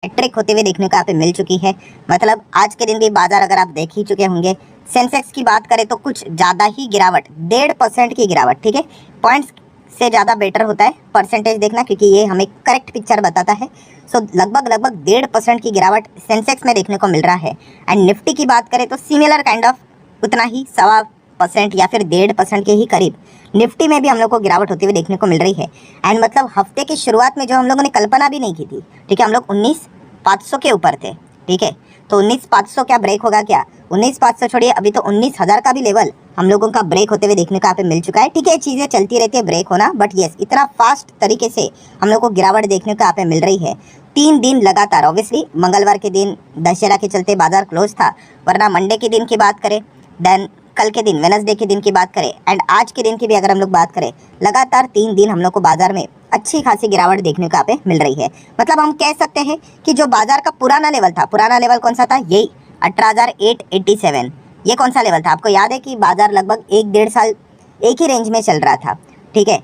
Hat trick होते हुए देखने को यहाँ पे मिल चुकी है। मतलब आज के दिन भी बाजार अगर आप देख ही चुके होंगे, सेंसेक्स की बात करें तो कुछ ज़्यादा ही गिरावट, 1.5% की गिरावट, ठीक है। पॉइंट्स से ज़्यादा बेटर होता है परसेंटेज देखना, क्योंकि ये हमें करेक्ट पिक्चर बताता है। सो लगभग 1.5% की गिरावट सेंसेक्स में देखने को मिल रहा है। एंड निफ्टी की बात करें तो सिमिलर काइंड ऑफ उतना ही 1.25% या फिर 1.5% के ही करीब निफ्टी में भी हम लोग को गिरावट होती हुई देखने को मिल रही है। एंड मतलब हफ्ते की शुरुआत में जो हम लोगों ने कल्पना भी नहीं की थी, ठीक है, हम लोग 19,500 के ऊपर थे, ठीक है। तो 19,500 क्या ब्रेक होगा क्या? 19,500 छोड़िए, अभी तो 19,000 का भी लेवल हम लोगों का ब्रेक होते हुए देखने को यहाँ पे मिल चुका है। ठीक है, चीज़ें चलती रहती है ब्रेक होना, बट येस इतना फास्ट तरीके से हम लोग को गिरावट देखने को यहाँ पे मिल रही है। 3 दिन लगातार, ऑब्वियसली मंगलवार के दिन दशहरा के चलते बाजार क्लोज था, वरना मंडे के दिन की बात करें, देन कल के दिन वेनसडे के दिन की बात करें, एंड आज के दिन की भी अगर हम लोग बात करें, लगातार 3 दिन हम लोग को बाजार में अच्छी खासी गिरावट देखने को यहाँ पे मिल रही है। मतलब हम कह सकते हैं कि जो बाजार का पुराना लेवल था, पुराना लेवल कौन सा था? यही 18,887। ये कौन सा लेवल था? आपको याद है कि बाजार लगभग 1-1.5 साल एक ही रेंज में चल रहा था, ठीक है।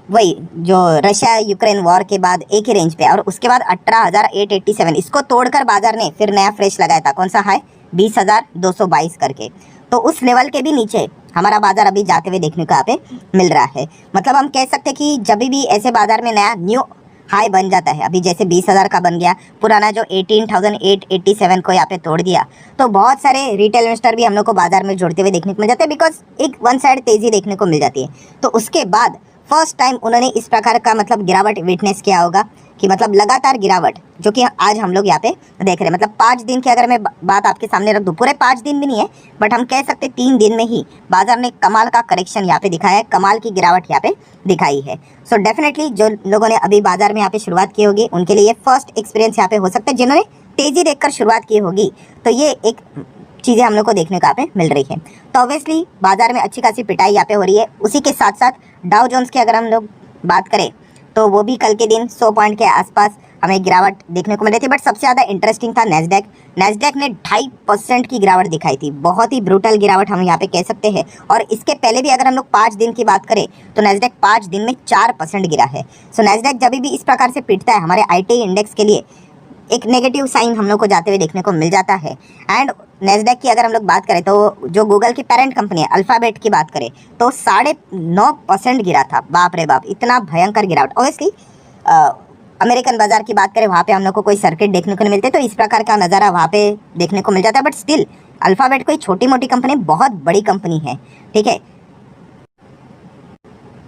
वही जो रशिया यूक्रेन वॉर के बाद एक ही रेंज पे, और उसके बाद 18,887, इसको तोड़कर बाजार ने फिर नया फ्रेश लगाया था। कौन सा हाई? 20,222 करके। तो उस लेवल के भी नीचे हमारा बाजार अभी जाते हुए देखने को यहाँ पे मिल रहा है। मतलब हम कह सकते हैं कि जब भी ऐसे बाजार में नया न्यू हाई बन जाता है, अभी जैसे 20,000 का बन गया, पुराना जो 18,887 को यहाँ पे तोड़ दिया, तो बहुत सारे रिटेल इन्वेस्टर भी हम लोग को बाजार में जुड़ते हुए देखने को मिल जाते हैं, बिकॉज एक वन साइड तेजी देखने को मिल जाती है। तो उसके बाद फर्स्ट टाइम उन्होंने इस प्रकार का मतलब गिरावट विटनेस किया होगा, कि मतलब लगातार गिरावट जो कि आज हम लोग यहाँ पे देख रहे हैं। मतलब 5 दिन की अगर मैं बात आपके सामने रख दूँ, पूरे 5 दिन भी नहीं है, बट हम कह सकते 3 दिन में ही बाजार ने कमाल का करेक्शन यहाँ पे दिखाया है, कमाल की गिरावट यहाँ पे दिखाई है। सो डेफिनेटली जो लोगों ने अभी बाजार में यहाँ पे शुरुआत की होगी, उनके लिए फर्स्ट एक्सपीरियंस यहाँ पे हो सकता है। जिन्होंने तेजी देखकर शुरुआत की होगी, तो ये एक चीज़ें हम लोग को देखने को यहाँ पे मिल रही है। तो ऑब्वियसली बाजार में अच्छी खासी पिटाई यहाँ पे हो रही है। उसी के साथ साथ डाउ जोन्स की अगर हम लोग बात करें, तो वो भी कल के दिन 100 पॉइंट के आसपास हमें गिरावट देखने को मिल रही थी। बट सबसे ज़्यादा इंटरेस्टिंग था नेस्डैक। नेस्डैक ने 2.5% की गिरावट दिखाई थी, बहुत ही ब्रूटल गिरावट हम यहाँ पे कह सकते हैं। और इसके पहले भी अगर हम लोग 5 दिन की बात करें, तो नेस्डैक 5 दिन में 4% गिरा है। सो नेस्डैक जब भी इस प्रकार से पिटता है, हमारे IT इंडेक्स के लिए एक नेगेटिव साइन हम लोग को जाते हुए देखने को मिल जाता है। एंड नेस्डैक की अगर हम लोग बात करें, तो जो गूगल की पेरेंट कंपनी है अल्फ़ाबेट की बात करें, तो 9.5% गिरा था। बाप रे बाप, इतना भयंकर गिरावट। ऑब्वियसली अमेरिकन बाजार की बात करें, वहाँ पे हम लोग को कोई सर्किट देखने को नहीं मिलते, तो इस प्रकार का नज़ारा वहाँ पे देखने को मिल जाता है। बट स्टिल अल्फ़ाबेट कोई छोटी मोटी कंपनी, बहुत बड़ी कंपनी है, ठीक है।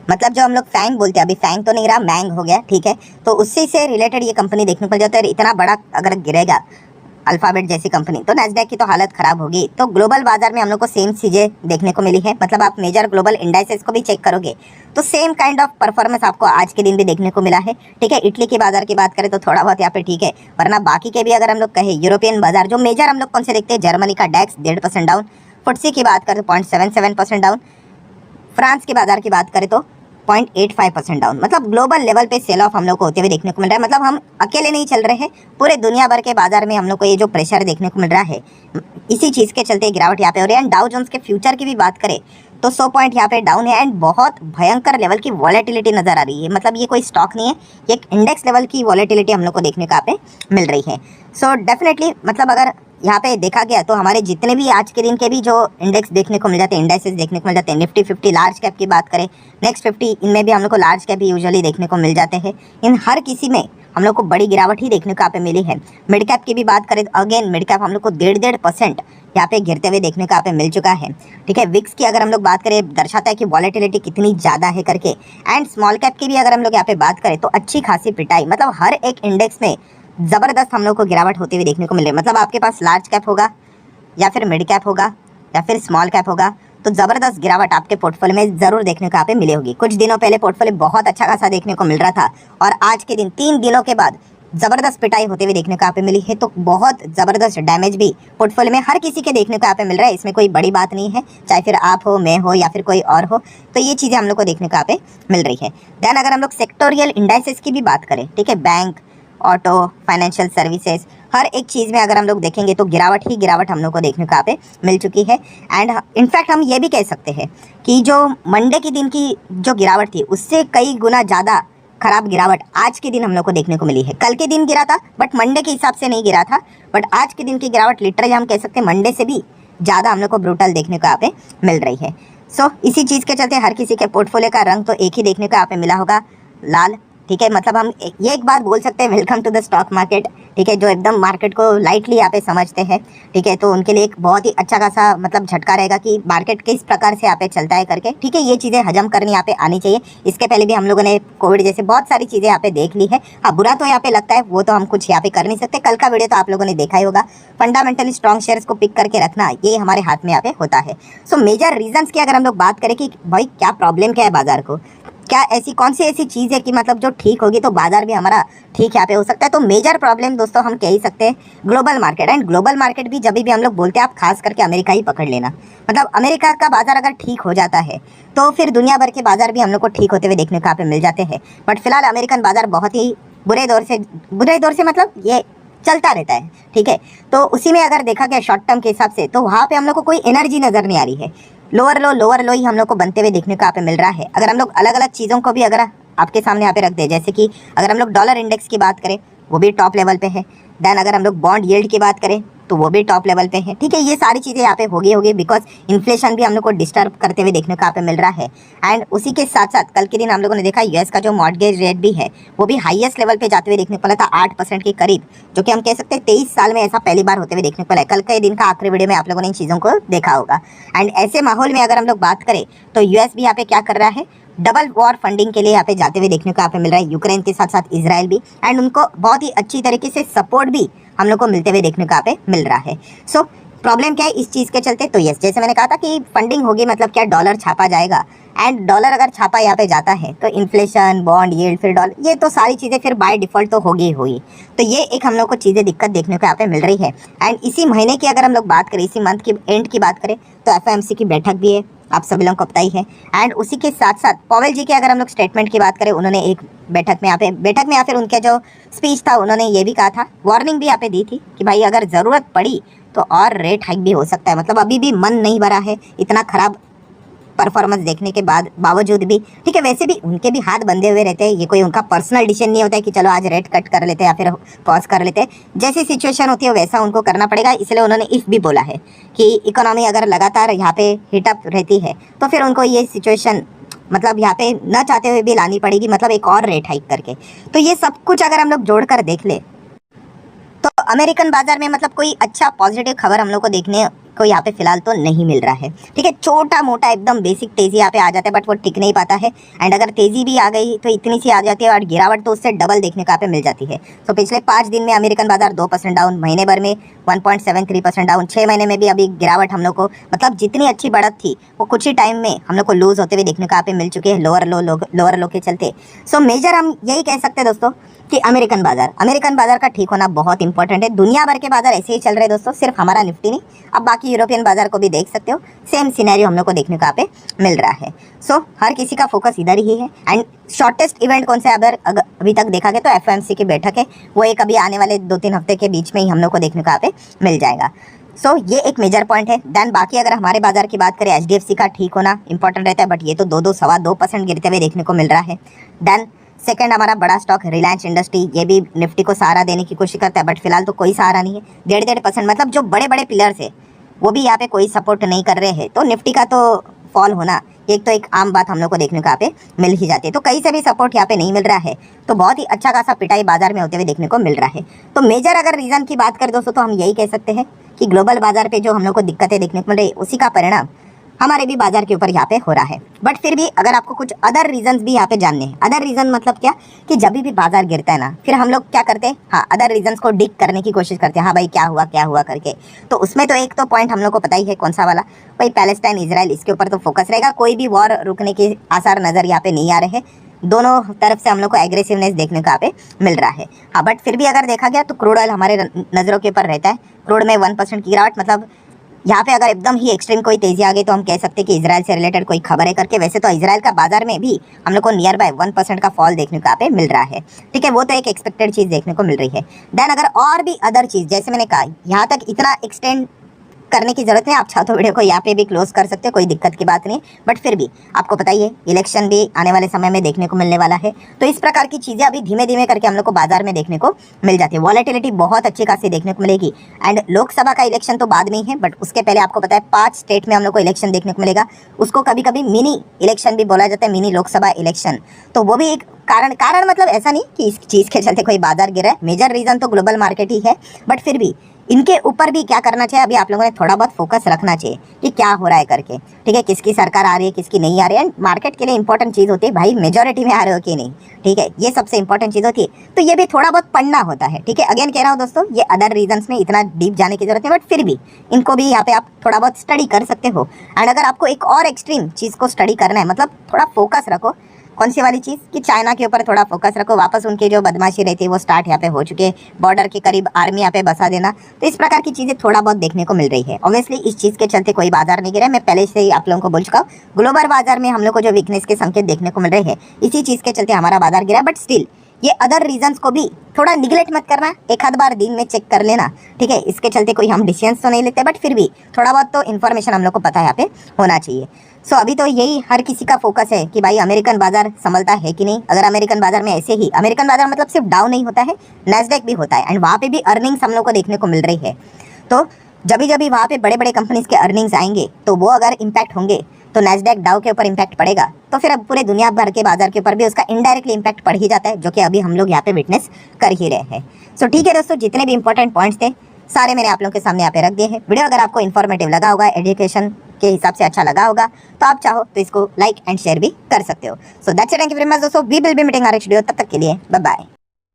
मतलब जो हम लोग फैंग बोलते हैं, अभी फैंग तो नहीं रहा, मैंग हो गया, ठीक है। तो उससे से रिलेटेड ये कंपनी देखने को मिल जाता है। इतना बड़ा अगर गिरेगा अल्फ़ाबेट जैसी कंपनी, तो नैस्डैक की तो हालत ख़राब होगी। तो ग्लोबल बाजार में हम लोग को सेम चीज़ें देखने को मिली है। मतलब आप मेजर ग्लोबल इंडाइसेस को भी चेक करोगे, तो सेम काइंड ऑफ परफॉर्मेंस आपको आज के दिन भी देखने को मिला है, ठीक है। इटली के बाजार की बात करें तो थोड़ा बहुत यहाँ पे ठीक है, वरना बाकी के भी अगर हम लोग कहें, यूरोपियन बाजार जो मेजर हम लोग कौन से देखते हैं, जर्मनी का डैक्स 1.5% डाउन, फुट्सी की बात करें तो 0.77% डाउन, फ्रांस के बाजार की बात करें तो 0.85% डाउन। मतलब ग्लोबल लेवल पे सेल ऑफ हम लोग को होते हुए देखने को मिल रहा है। मतलब हम अकेले नहीं चल रहे हैं, पूरे दुनिया भर के बाजार में हम लोग को ये जो प्रेशर देखने को मिल रहा है, इसी चीज़ के चलते गिरावट यहाँ पे हो रही है। एंड डाउ जोन्स के फ्यूचर की भी बात करें तो 100 पॉइंट यहाँ पे डाउन है, एंड बहुत भयंकर लेवल की वॉलेटिलिटी नज़र आ रही है। मतलब ये कोई स्टॉक नहीं है, ये एक इंडेक्स लेवल की वॉलेटिलिटी हम लोग को देखने को यहाँ पे मिल रही है। सो डेफिनेटली मतलब अगर यहाँ पे देखा गया, तो हमारे जितने भी आज के दिन के भी जो इंडेक्स देखने को मिल जाते हैं, इंडेक्सेस देखने को मिल जाते हैं, निफ्टी 50 लार्ज कैप की बात करें, नेक्स्ट 50, इनमें भी हम लोग को लार्ज कैप ही यूजुअली देखने को मिल जाते हैं। इन हर किसी में हम लोग को बड़ी गिरावट ही देखने को यहाँ पे मिली है। मिड कैप की भी बात करें तो अगेन मिड कैप हम लोग को 1.5% यहाँ पे गिरते हुए देखने को यहाँ पे मिल चुका है, ठीक है। विक्स की अगर हम लोग बात करें, दर्शाता है कि वॉलेटिलिटी कितनी ज़्यादा है करके। एंड स्मॉल कैप की भी अगर हम लोग यहाँ पे बात करें, तो अच्छी खासी पिटाई, मतलब हर एक इंडेक्स में ज़बरदस्त हम लोग को गिरावट होती हुई देखने को मिल रही है। मतलब आपके पास लार्ज कैप होगा, या फिर मिड कैप होगा, या फिर स्मॉल कैप होगा, तो ज़बरदस्त गिरावट आपके पोर्टफोलियो में ज़रूर देखने को यहाँ पे मिली होगी। कुछ दिनों पहले पोर्टफोलियो बहुत अच्छा खासा देखने को मिल रहा था, और आज के दिन 3 दिनों के बाद ज़बरदस्त पिटाई होते हुए देखने को यहाँ पे मिली है। तो बहुत ज़बरदस्त डैमेज भी पोर्टफोलियो में हर किसी के देखने को यहाँ पे मिल रहा है। इसमें कोई बड़ी बात नहीं है, चाहे फिर आप हो, मैं हो, या फिर कोई और हो, तो ये चीज़ें हम लोग को देखने को यहाँ पे मिल रही है। देन अगर हम लोग सेक्टोरियल इंडाइसेस की भी बात करें, ठीक है, बैंक, ऑटो, फाइनेंशियल सर्विसेज, हर एक चीज़ में अगर हम लोग देखेंगे तो गिरावट ही गिरावट हम लोग को देखने को यहाँ पे मिल चुकी है। एंड इनफैक्ट हम ये भी कह सकते हैं कि जो मंडे के दिन की जो गिरावट थी, उससे कई गुना ज़्यादा खराब गिरावट आज के दिन हम लोग को देखने को मिली है। कल के दिन गिरा था बट मंडे के हिसाब से नहीं गिरा था, बट आज के दिन की गिरावट लिटरली हम कह सकते हैं मंडे से भी ज़्यादा हम लोग को ब्रूटल देखने को यहाँ पे मिल रही है। सो इसी चीज़ के चलते हर किसी के पोर्टफोलियो का रंग तो एक ही देखने को यहाँ पे मिला होगा, लाल। ठीक है, मतलब हम ये एक बात बोल सकते हैं, welcome to the stock market. ठीक है, जो एकदम मार्केट को लाइटली यहाँ पे समझते हैं, ठीक है, तो उनके लिए एक बहुत ही अच्छा खासा मतलब झटका रहेगा कि मार्केट किस प्रकार से यहाँ पे चलता है करके। ठीक है, ये चीज़ें हजम करनी यहाँ पे आनी चाहिए। इसके पहले भी हम लोगों ने कोविड जैसे बहुत सारी चीज़ें यहाँ पे देख ली है। हाँ, बुरा तो यहाँ पे लगता है, वो तो हम कुछ यहाँ पे कर नहीं सकते। कल का वीडियो तो आप लोगों ने देखा ही होगा। फंडामेंटली स्ट्रॉन्ग शेयर्स को पिक करके रखना ये हमारे हाथ में यहाँ पे होता है। सो मेजर रीजंस की अगर हम लोग बात करें कि भाई क्या प्रॉब्लम क्या है बाजार को, क्या ऐसी कौन सी ऐसी चीज़ है कि मतलब जो ठीक होगी तो बाजार भी हमारा ठीक यहाँ पे हो सकता है। तो मेजर प्रॉब्लम दोस्तों हम कह ही सकते हैं global market. And global market भी जब भी हम लोग बोलते हैं आप खास करके अमेरिका ही पकड़ लेना। मतलब अमेरिका का बाजार अगर ठीक हो जाता है तो फिर दुनिया भर के बाजार भी हम लोग को ठीक होते हुए देखने को यहाँ पे मिल जाते हैं। बट फिलहाल अमेरिकन बाजार बहुत ही बुरे दौर से मतलब ये चलता रहता है। ठीक है, तो उसी में अगर देखा गया शॉर्ट टर्म के हिसाब से तो वहाँ पे हम लोग को कोई एनर्जी नज़र नहीं आ रही है। लोअर लो ही हम लोग को बनते हुए देखने को यहाँ पे मिल रहा है। अगर हम लोग अलग अलग चीज़ों को भी अगर आपके सामने यहाँ पे रख दे, जैसे कि अगर हम लोग डॉलर इंडेक्स की बात करें वो भी टॉप लेवल पे है। देन अगर हम लोग बॉन्ड यील्ड की बात करें तो वो भी टॉप लेवल पे है। ठीक है, ये सारी चीज़ें यहाँ पे होगी बिकॉज इन्फ्लेशन भी हम लोग को डिस्टर्ब करते हुए देखने को यहाँ पे मिल रहा है। एंड उसी के साथ साथ कल के दिन हम लोगों ने देखा यूएस का जो मॉर्गेज रेट भी है वो भी हाईएस्ट लेवल पे जाते हुए देखने को मिला था, 8% के करीब, जो कि हम कह सकते हैं 23 साल में ऐसा पहली बार होते हुए देखने को मिला है। कल के दिन का आखिरी वीडियो में आप लोगों ने इन चीज़ों को देखा होगा। एंड ऐसे माहौल में अगर हम लोग बात करें तो यूएस भी यहाँ पे क्या कर रहा है, डबल वॉर फंडिंग के लिए यहाँ पे जाते हुए देखने को यहाँ पे मिल रहा है, यूक्रेन के साथ साथ इजराइल भी। एंड उनको बहुत ही अच्छी तरीके से सपोर्ट भी हम लोग को मिलते हुए देखने को यहाँ पे मिल रहा है। सो प्रॉब्लम क्या है इस चीज़ के चलते, तो यस जैसे मैंने कहा था कि फंडिंग होगी मतलब क्या डॉलर छापा जाएगा। एंड डॉलर अगर छापा यहाँ पे जाता है तो इन्फ्लेशन, बॉन्ड यील्ड, फिर डॉलर, ये तो सारी चीज़ें फिर बाय डिफ़ॉल्ट तो होगी होगी। तो ये एक हम लोग को चीज़ें दिक्कत देखने को यहाँ पे मिल रही है। एंड इसी महीने की अगर हम लोग बात करें, इसी मंथ की एंड की बात करें तो एफओएमसी की बैठक भी है, आप सभी लोगों को पता ही है। एंड उसी के साथ साथ पॉवेल जी के अगर हम लोग स्टेटमेंट की बात करें, उन्होंने एक बैठक में या फिर उनका जो स्पीच था उन्होंने ये भी कहा था, वार्निंग भी यहाँ पे दी थी कि भाई अगर ज़रूरत पड़ी तो और रेट हाइक भी हो सकता है। मतलब अभी भी मन नहीं भरा है इतना ख़राब परफॉर्मेंस देखने के बावजूद भी। ठीक है, वैसे भी उनके भी हाथ बंधे हुए रहते हैं, ये कोई उनका पर्सनल डिसीजन नहीं होता है कि चलो आज रेट कट कर लेते हैं या फिर पॉज कर लेते हैं। जैसी सिचुएशन होती है वैसा उनको करना पड़ेगा। इसलिए उन्होंने इफ़ भी बोला है कि इकोनॉमी अगर लगातार यहाँ पे हिटअप रहती है तो फिर उनको ये सिचुएशन मतलब यहाँ पे न चाहते हुए भी लानी पड़ेगी, मतलब एक और रेट हाइक करके। तो ये सब कुछ अगर हम लोग जोड़कर देख ले तो अमेरिकन बाजार में मतलब कोई अच्छा पॉजिटिव खबर हम लोग को देखने को यहाँ पे फिलहाल तो नहीं मिल रहा है। ठीक है, छोटा मोटा एकदम बेसिक तेजी यहाँ पे आ जाता है बट वो टिक नहीं पाता है। एंड अगर तेजी भी आ गई तो इतनी सी आ जाती है और गिरावट तो उससे डबल देखने को यहाँ पे मिल जाती है। तो पिछले 5 दिन में अमेरिकन बाजार 2% डाउन, महीने भर में 1.73% डाउन, 6 महीने में भी अभी गिरावट हम लोग को मतलब जितनी अच्छी बढ़त थी वो कुछ ही टाइम में हम लोग को लूज होते हुए देखने को यहाँ पे मिल चुके हैं लोअर लो के चलते। सो मेजर हम यही कह सकते हैं दोस्तों कि अमेरिकन बाजार का ठीक होना बहुत इंपॉर्टेंट है। दुनिया भर के बाजार ऐसे ही चल रहे हैं दोस्तों, सिर्फ हमारा निफ्टी नहीं, अब बाकी यूरोपियन बाजार को भी देख सकते हो, सेम सिनेरियो हम लोग को देखने को यहाँ पे मिल रहा है। सो हर किसी का फोकस इधर ही है। एंड शॉर्टेस्ट इवेंट कौन सा अभी तक देखा गया तो एफओएमसी की बैठक है, वो एक अभी आने वाले 2-3 हफ्ते के बीच में ही हम लोग को देखने को यहाँ पे मिल जाएगा। सो ये एक मेजर पॉइंट है। देन बाकी अगर हमारे बाजार की बात करें, एचडीएफसी का ठीक होना इंपॉर्टेंट रहता है, बट ये तो 2-2.25% गिरते हुए देखने को मिल रहा है। देन सेकंड हमारा बड़ा स्टॉक रिलायंस इंडस्ट्री, ये भी निफ्टी को सहारा देने की कोशिश करता है बट फिलहाल तो कोई सहारा नहीं है, 1.5% मतलब जो बड़े बड़े पिलर्स है वो भी यहाँ पे कोई सपोर्ट नहीं कर रहे हैं। तो निफ्टी का तो फॉल होना एक आम बात हम लोग को देखने को यहाँ पे मिल ही जाती है। तो कहीं से भी सपोर्ट यहाँ पे नहीं मिल रहा है, तो बहुत ही अच्छा खासा पिटाई बाजार में होते हुए देखने को मिल रहा है। तो मेजर अगर रीज़न की बात करें दोस्तों तो हम यही कह सकते हैं कि ग्लोबल बाजार पे जो हम लोग को दिक्कतें देखने को मिल रही है उसी का परिणाम हमारे भी बाजार के ऊपर यहाँ पे हो रहा है। बट फिर भी अगर आपको कुछ अदर रीजंस भी यहाँ पे जानने हैं, अदर रीजन मतलब क्या कि जब भी बाजार गिरता है ना फिर हम लोग क्या करते हैं, हाँ अदर रीजंस को डिग करने की कोशिश करते हैं, हाँ भाई क्या हुआ करके। तो उसमें तो एक तो पॉइंट हम लोग को पता ही है कौन सा वाला, भाई पैलेस्टाइन इजराइल, इसके ऊपर तो फोकस रहेगा। कोई भी वॉर रुकने के आसार नज़र यहाँ पे नहीं आ रहे हैं, दोनों तरफ से हम लोग को एग्रेसिवनेस देखने को यहाँ पे मिल रहा है। हाँ बट फिर भी अगर देखा गया तो क्रूड ऑयल हमारे नज़रों के ऊपर रहता है। क्रूड में 1% की गिरावट, मतलब यहाँ पे अगर एकदम ही एक्सट्रीम कोई तेजी आ गई तो हम कह सकते हैं कि इजराइल से रिलेटेड कोई खबर है करके। वैसे तो इजराइल का बाजार में भी हम लोग को नियर बाय 1% का फॉल देखने को यहाँ पे मिल रहा है। ठीक है, वो तो एक एक्सपेक्टेड चीज़ देखने को मिल रही है। देन अगर और भी अदर चीज़, जैसे मैंने कहा यहाँ तक इतना एक्सटेंड करने की जरूरत नहीं, आप चाहो तो वीडियो को यहाँ पे भी क्लोज कर सकते हो, कोई दिक्कत की बात नहीं। बट फिर भी आपको पता ही है इलेक्शन भी आने वाले समय में देखने को मिलने वाला है, तो इस प्रकार की चीज़ें अभी धीमे धीमे करके हम लोग को बाजार में देखने को मिल जाती है। वॉलेटिलिटी बहुत अच्छी खासी देखने को मिलेगी। एंड लोकसभा का इलेक्शन तो बाद में ही है, बट उसके पहले आपको पता है 5 स्टेट में हम लोग को इलेक्शन देखने को मिलेगा। उसको कभी कभी मिनी इलेक्शन भी बोला जाता है, मिनी लोकसभा इलेक्शन। तो वो भी एक कारण मतलब ऐसा नहीं कि इस चीज़ के चलते कोई बाजार गिरा है, मेजर रीज़न तो ग्लोबल मार्केट ही है। बट फिर भी इनके ऊपर भी क्या करना चाहिए, अभी आप लोगों ने थोड़ा बहुत फोकस रखना चाहिए कि क्या हो रहा है करके, ठीक है। किसकी सरकार आ रही है, किसकी नहीं आ रही है। एंड मार्केट के लिए इंपॉर्टेंट चीज़ होती है भाई मेजोरिटी में आ रहे हो कि नहीं, ठीक है, ये सबसे इंपॉर्टेंट चीज़ होती है। तो ये भी थोड़ा बहुत पढ़ना होता है, ठीक है। अगेन कह रहा हूँ दोस्तों, ये अदर रीजन्स में इतना डीप जाने की जरूरत नहीं, बट फिर भी इनको भी यहाँ पे आप थोड़ा बहुत स्टडी कर सकते हो। एंड अगर आपको एक और एक्सट्रीम चीज़ को स्टडी करना है, मतलब थोड़ा फोकस रखो, कौन सी वाली चीज़ कि चाइना के ऊपर थोड़ा फोकस रखो। वापस उनकी जो बदमाशी रहती है वो स्टार्ट यहाँ पे हो चुके, बॉर्डर के करीब आर्मी यहाँ पे बसा देना, तो इस प्रकार की चीज़ें थोड़ा बहुत देखने को मिल रही है। ऑब्वियसली इस चीज़ के चलते कोई बाजार नहीं गिरा, मैं पहले से ही आप लोगों को बोल चुका हूँ। ग्लोबल बाजार में हम लोग को जो वीकनेस के संकेत देखने को मिल रहे हैं, इसी चीज़ के चलते हमारा बाजार गिरा। बट स्टिल ये अदर रीजंस को भी थोड़ा निगलेक्ट मत करना, एक आध बार दिन में चेक कर लेना, ठीक है। इसके चलते कोई हम डिसीजंस तो नहीं लेते, बट फिर भी थोड़ा बहुत तो इन्फॉर्मेशन हम लोग को पता यहाँ पे होना चाहिए। सो अभी तो यही हर किसी का फोकस है कि भाई अमेरिकन बाजार संभलता है कि नहीं। अगर अमेरिकन बाजार में ऐसे ही, अमेरिकन बाजार मतलब सिर्फ डाउन नहीं होता है, नैस्डैक भी होता है, एंड वहाँ पे भी अर्निंग्स हम लोग को देखने को मिल रही है। तो जब भी वहाँ पे बड़े बड़े कंपनीज के अर्निंग्स आएंगे, तो वो अगर इम्पैक्ट होंगे तो नैस्डैक डाउ के ऊपर इम्पैक्ट पड़ेगा, तो फिर अब पूरे दुनिया भर के बाजार के ऊपर भी उसका इनडायरेक्टली इम्पैक्ट पड़ ही जाता है, जो कि अभी हम लोग यहाँ पे विटनेस कर ही रहे हैं। सो ठीक है दोस्तों, जितने भी इंपॉर्टेंट पॉइंट्स थे सारे मैंने आप लोगों के सामने यहाँ पे रख दिए हैं। वीडियो अगर आपको इन्फॉर्मेटिव लगा होगा, एजुकेशन के हिसाब से अच्छा लगा होगा, तो आप चाहो तो इसको लाइक एंड शेयर भी कर सकते हो। So that's it, thank you very much दोस्तों, we will be meeting our next video. तब तक के लिए बाय बाय।